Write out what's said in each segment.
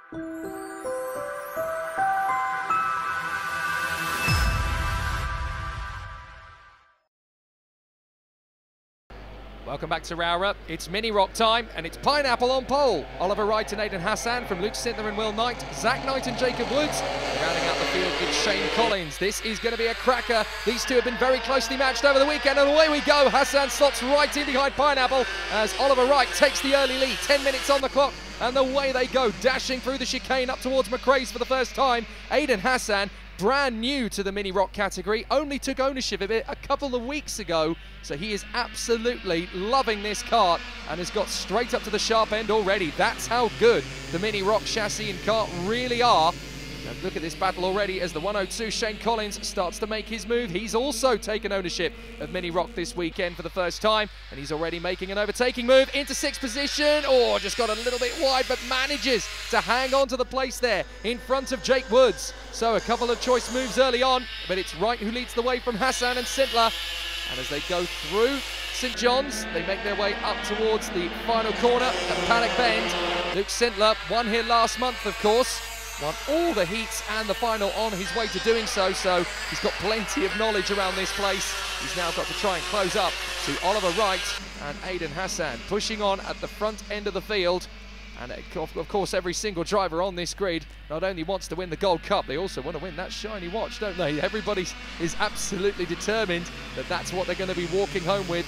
Welcome back to Rowrah. It's Mini ROK time, and it's Pineapple on pole. Oliver Wright and Aidan Hassan from Luke Sintler and Will Knight, Zach Knight and Jacob Woods. Rounding out the field with Shane Collins. This is going to be a cracker. These two have been very closely matched over the weekend, and away we go. Hassan slots right in behind Pineapple as Oliver Wright takes the early lead. 10 minutes on the clock, and away they go, dashing through the chicane up towards McRae's for the first time. Aidan Hassan, brand new to the Mini ROK category, only took ownership of it a couple of weeks ago, so he is absolutely loving this kart and has got straight up to the sharp end already. That's how good the Mini ROK chassis and kart really are. And look at this battle already as the 102 Shane Collins starts to make his move. He's also taken ownership of Mini ROK this weekend for the first time, and he's already making an overtaking move into 6th position. Oh, just got a little bit wide, but manages to hang on to the place there in front of Jake Woods. So a couple of choice moves early on, but it's Wright who leads the way from Hassan and Sintler. And as they go through St John's, they make their way up towards the final corner at Paddock Bend. Luke Sintler won here last month, of course. Won all the heats and the final on his way to doing so, so he's got plenty of knowledge around this place. He's now got to try and close up to Oliver Wright and Aidan Hassan, pushing on at the front end of the field. And of course, every single driver on this grid not only wants to win the Gold Cup, they also want to win that shiny watch, don't they? Everybody is absolutely determined that that's what they're going to be walking home with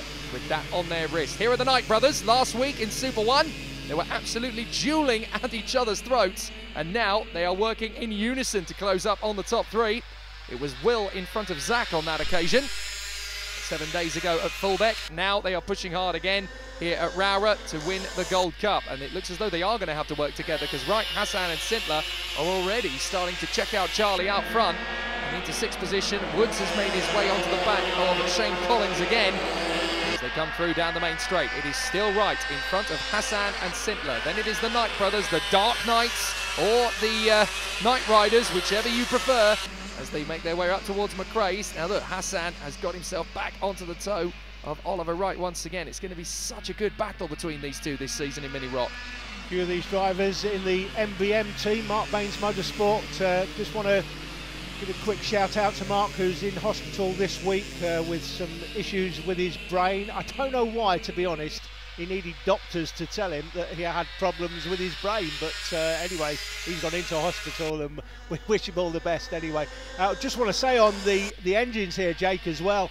that on their wrist. Here are the Knight brothers. Last week in Super 1, they were absolutely dueling at each other's throats, and now they are working in unison to close up on the top three. It was Will in front of Zach on that occasion 7 days ago at Fullbeck. Now they are pushing hard again here at Rowrah to win the Gold Cup, and it looks as though they are going to have to work together, because Wright, Hassan and Sintler are already starting to check out Charlie out front. And into 6th position, Woods has made his way onto the back of Shane Collins again. As they come through down the main straight, it is still Wright in front of Hassan and Sintler. Then it is the Knight brothers, the Dark Knights, or the Knight Riders, whichever you prefer, as they make their way up towards McRae's. Now look, Hassan has got himself back onto the toe of Oliver Wright once again. It's going to be such a good battle between these two this season in Mini ROK. A few of these drivers in the MBM team, Mark Baines Motorsport. Just want to give a quick shout out to Mark, who's in hospital this week with some issues with his brain. I don't know why, to be honest. He needed doctors to tell him that he had problems with his brain, but anyway, he's gone into hospital, and we wish him all the best anyway. Just want to say on the engines here, Jake, as well,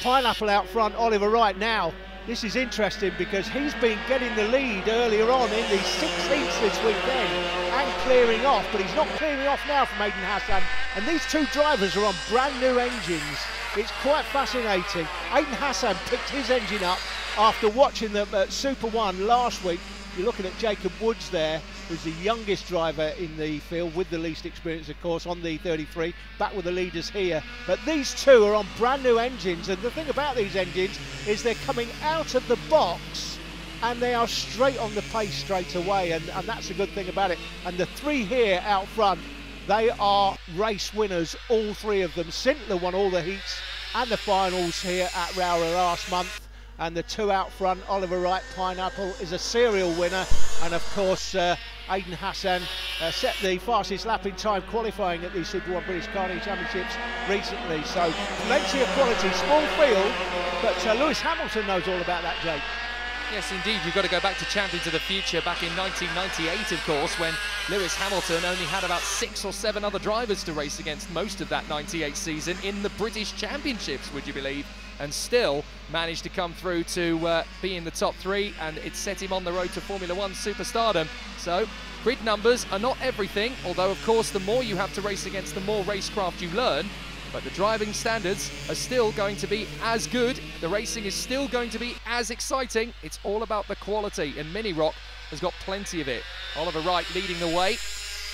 Pineapple out front, Oliver Wright. Now this is interesting because he's been getting the lead earlier on in the 6 heats this weekend and clearing off, but he's not clearing off now from Aidan Hassan, and these two drivers are on brand new engines. It's quite fascinating. Aidan Hassan picked his engine up after watching them at Super 1 last week. You're looking at Jacob Woods there, who's the youngest driver in the field with the least experience, of course, on the 33, back with the leaders here. But these two are on brand new engines, and the thing about these engines is they're coming out of the box and they are straight on the pace straight away, and that's a good thing about it. And the three here out front, they are race winners, all three of them. Sintler won all the heats and the finals here at Rowrah last month. And the two out front, Oliver Wright, Pineapple, is a serial winner. And of course, Aidan Hassan set the fastest lap in time qualifying at the Super 1 British Karting Championships recently. So plenty of quality, small field, but Lewis Hamilton knows all about that, Jake. Yes, indeed. You've got to go back to Champions of the Future back in 1998, of course, when Lewis Hamilton only had about 6 or 7 other drivers to race against most of that 98 season in the British Championships, would you believe? And still managed to come through to be in the top 3, and it set him on the road to Formula 1 superstardom. So grid numbers are not everything, although of course the more you have to race against, the more racecraft you learn. But the driving standards are still going to be as good. The racing is still going to be as exciting. It's all about the quality, and Mini ROK has got plenty of it. Oliver Wright leading the way.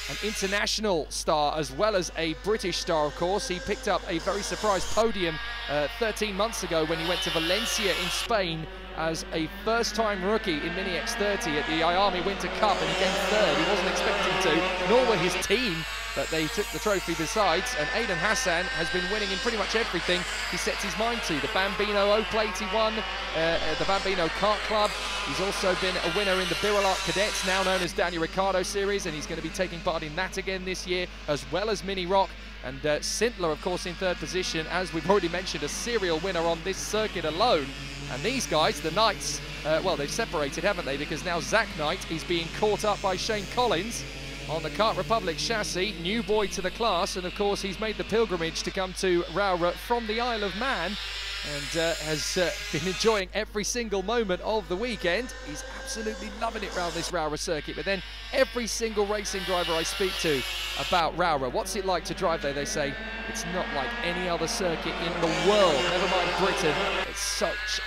An international star as well as a British star, of course. He picked up a very surprise podium 13 months ago when he went to Valencia in Spain as a first-time rookie in Mini X30 at the Miami Winter Cup, and he came third. He wasn't expecting to, nor were his team, but they took the trophy besides, and Aidan Hassan has been winning in pretty much everything he sets his mind to. The Bambino O-Plate he won, the Bambino Kart Club. He's also been a winner in the Birolart Cadets, now known as Daniel Ricciardo Series, and he's going to be taking part in that again this year, as well as Mini ROK. And Sintler, of course, in third position, as we've already mentioned, a serial winner on this circuit alone. And these guys, the Knights, well, they've separated, haven't they? Because now Zach Knight is being caught up by Shane Collins on the Kart Republic chassis, new boy to the class, and of course he's made the pilgrimage to come to Rowrah from the Isle of Man, and has been enjoying every single moment of the weekend. He's absolutely loving it around this Rowrah circuit. But then every single racing driver I speak to about Rowrah, what's it like to drive there, they say it's not like any other circuit in the world, never mind Britain. It's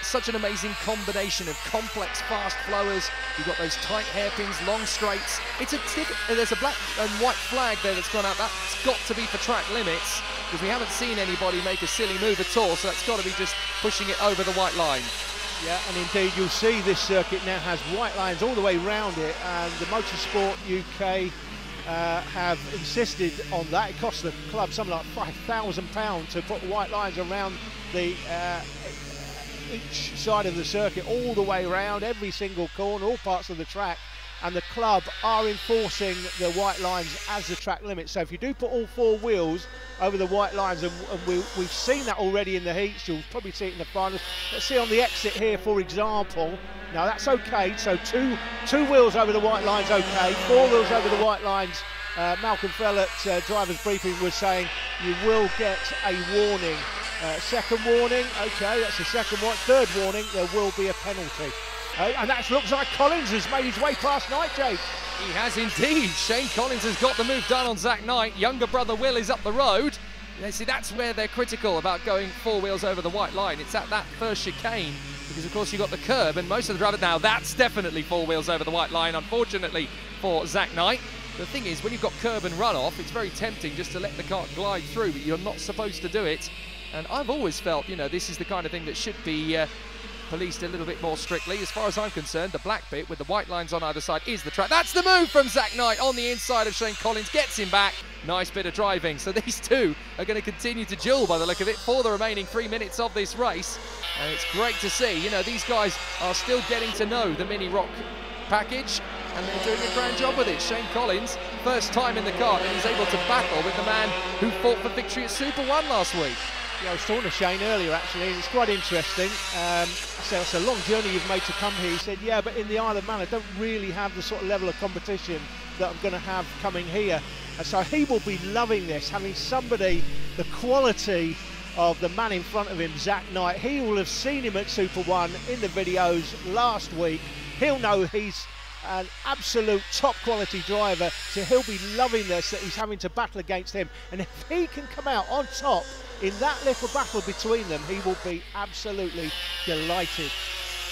such an amazing combination of complex fast flowers. You've got those tight hairpins, long straights. There's a black and white flag there that's gone out. That's got to be for track limits, because we haven't seen anybody make a silly move at all, so that's got to be just pushing it over the white line. Yeah, and indeed you'll see this circuit now has white lines all the way round it, and the Motorsport UK have insisted on that. It costs the club something like £5,000 to put white lines around the each side of the circuit, all the way around, every single corner, all parts of the track. And the club are enforcing the white lines as the track limit. So if you do put all four wheels over the white lines, and we've seen that already in the heats, you'll probably see it in the finals. Let's see on the exit here, for example. Now that's okay, so two wheels over the white lines, okay. Four wheels over the white lines. Malcolm Fell at driver's briefing was saying you will get a warning. Second warning, okay, that's the second one. Third warning, there will be a penalty. And that looks like Collins has made his way past Knight, Jake. He has indeed. Shane Collins has got the move done on Zach Knight. Younger brother Will is up the road. You see, that's where they're critical about going four wheels over the white line. It's at that first chicane, because of course you've got the curb, and most of the drivers now, that's definitely four wheels over the white line, unfortunately for Zach Knight. The thing is, when you've got curb and runoff, it's very tempting just to let the kart glide through, but you're not supposed to do it. And I've always felt, you know, this is the kind of thing that should be policed a little bit more strictly. As far as I'm concerned, the black bit with the white lines on either side is the track. That's the move from Zach Knight on the inside of Shane Collins, gets him back. Nice bit of driving. So these two are going to continue to duel by the look of it for the remaining 3 minutes of this race. And it's great to see, you know, these guys are still getting to know the Mini ROK package, and they're doing a grand job with it. Shane Collins, first time in the kart, and he's able to battle with the man who fought for victory at Super 1 last week. Yeah, I was talking to Shane earlier actually, and it's quite interesting. So it's a long journey you've made to come here. He said, yeah, but in the Isle of Man I don't really have the sort of level of competition that I'm going to have coming here. And so he will be loving this, having somebody the quality of the man in front of him, Zach Knight. He will have seen him at Super 1 in the videos last week. He'll know he's an absolute top quality driver, so he'll be loving this, that he's having to battle against him. And if he can come out on top in that little battle between them, he will be absolutely delighted.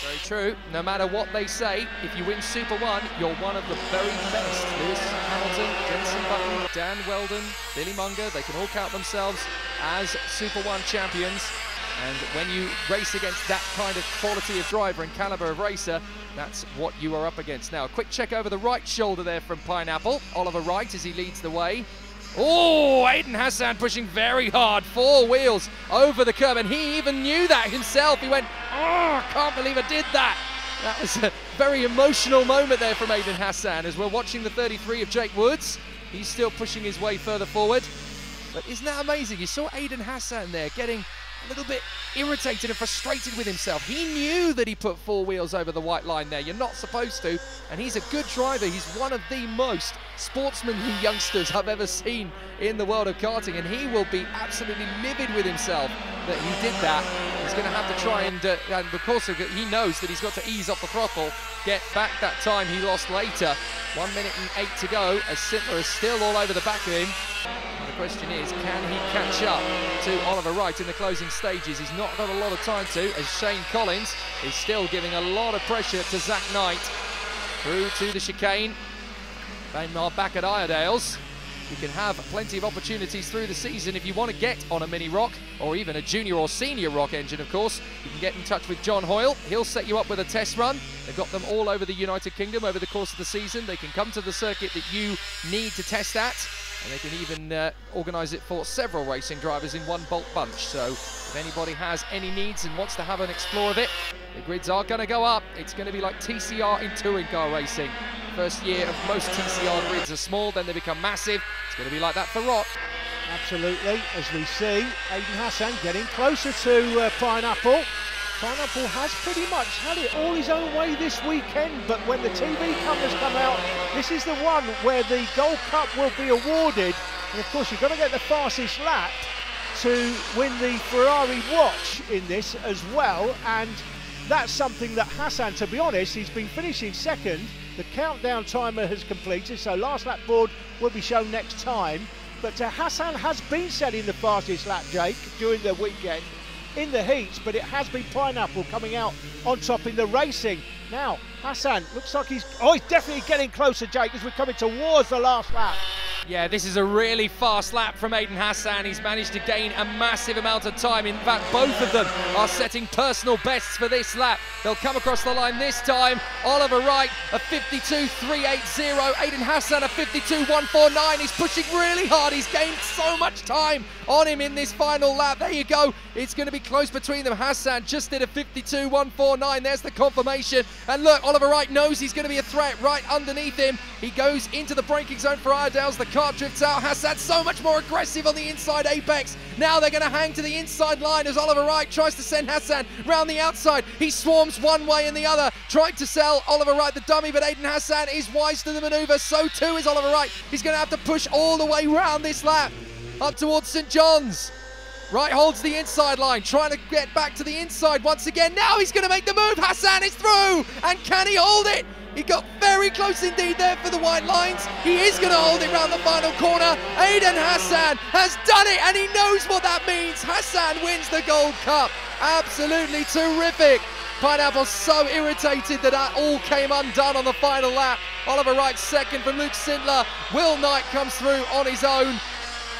Very true. No matter what they say, if you win Super 1, you're one of the very best. Lewis Hamilton, Jenson Button, Dan Weldon, Billy Munger, they can all count themselves as Super 1 champions. And when you race against that kind of quality of driver and caliber of racer, that's what you are up against. Now, a quick check over the right shoulder there from Pineapple. Oliver Wright as he leads the way. Oh, Aidan Hassan pushing very hard, four wheels over the curb, and he even knew that himself. He went, oh, I can't believe I did that. That was a very emotional moment there from Aidan Hassan as we're watching the 33 of Jake Woods. He's still pushing his way further forward. But isn't that amazing? You saw Aidan Hassan there getting a little bit irritated and frustrated with himself. He knew that he put four wheels over the white line there. You're not supposed to. And he's a good driver. He's one of the most sportsmanly youngsters I've ever seen in the world of karting. And he will be absolutely livid with himself that he did that. He's going to have to try and of course he knows that he's got to ease off the throttle, get back that time he lost later. 1 minute and 8 to go as Sintler is still all over the back of him. The question is, can he catch up to Oliver Wright in the closing stages? He's not got a lot of time to, as Shane Collins is still giving a lot of pressure to Zach Knight. Through to the chicane. They are back at Iredale's. You can have plenty of opportunities through the season if you want to get on a Mini ROK, or even a junior or senior ROK engine, of course. You can get in touch with John Hoyle. He'll set you up with a test run. They've got them all over the United Kingdom over the course of the season. They can come to the circuit that you need to test at, and they can even organise it for several racing drivers in one bulk bunch. So if anybody has any needs and wants to have an explore of it, the grids are going to go up. It's going to be like TCR in touring car racing. First year of most TCR grids are small, then they become massive. It's going to be like that for ROK. Absolutely, as we see, Aiden Hassan getting closer to Pineapple. Pineapple has pretty much had it all his own way this weekend, but when the TV cameras come out, this is the one where the Gold Cup will be awarded. And of course, you've got to get the fastest lap to win the Ferrari watch in this as well. And that's something that Hassan, to be honest, he's been finishing second. The countdown timer has completed, so last lap board will be shown next time. But Hassan has been setting the fastest lap, Jake, during the weekend in the heats, but it has been Pineapple coming out on top in the racing. Now, Hassan looks like he's definitely getting closer, Jake, as we're coming towards the last lap. Yeah, this is a really fast lap from Aiden Hassan. He's managed to gain a massive amount of time. In fact, both of them are setting personal bests for this lap. They'll come across the line this time. Oliver Wright, a 52.380. Aiden Hassan, a 52.149. He's pushing really hard. He's gained so much time on him in this final lap. There you go. It's going to be close between them. Hassan just did a 52.149. There's the confirmation. And look, Oliver Wright knows he's going to be a threat right underneath him. He goes into the braking zone for Iredale's. The car drifts out. Hassan so much more aggressive on the inside apex. Now they're going to hang to the inside line as Oliver Wright tries to send Hassan round the outside. He swarms one way and the other, trying to sell Oliver Wright the dummy, but Aiden Hassan is wise to the manoeuvre. So too is Oliver Wright. He's going to have to push all the way round this lap up towards St John's. Wright holds the inside line, trying to get back to the inside once again. Now he's going to make the move. Hassan is through, and can he hold it? He got very close indeed there for the white lines. He is going to hold it round the final corner. Aiden Hassan has done it, and he knows what that means. Hassan wins the Gold Cup. Absolutely terrific. Pineapple so irritated that all came undone on the final lap. Oliver Wright second from Luke Sindler. Will Knight comes through on his own.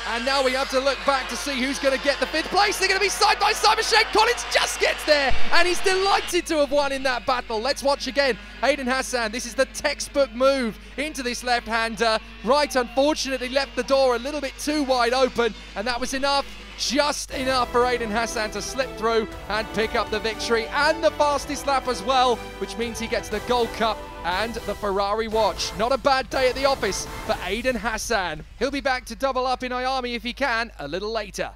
And now we have to look back to see who's going to get the fifth place. They're going to be side by side. Shane Collins just gets there, and he's delighted to have won in that battle. Let's watch again. Aiden Hassan, this is the textbook move into this left-hander. Wright unfortunately left the door a little bit too wide open, and that was enough. Just enough for Aiden Hassan to slip through and pick up the victory and the fastest lap as well, which means he gets the Gold Cup and the Ferrari watch. Not a bad day at the office for Aiden Hassan. He'll be back to double up in Miami if he can a little later.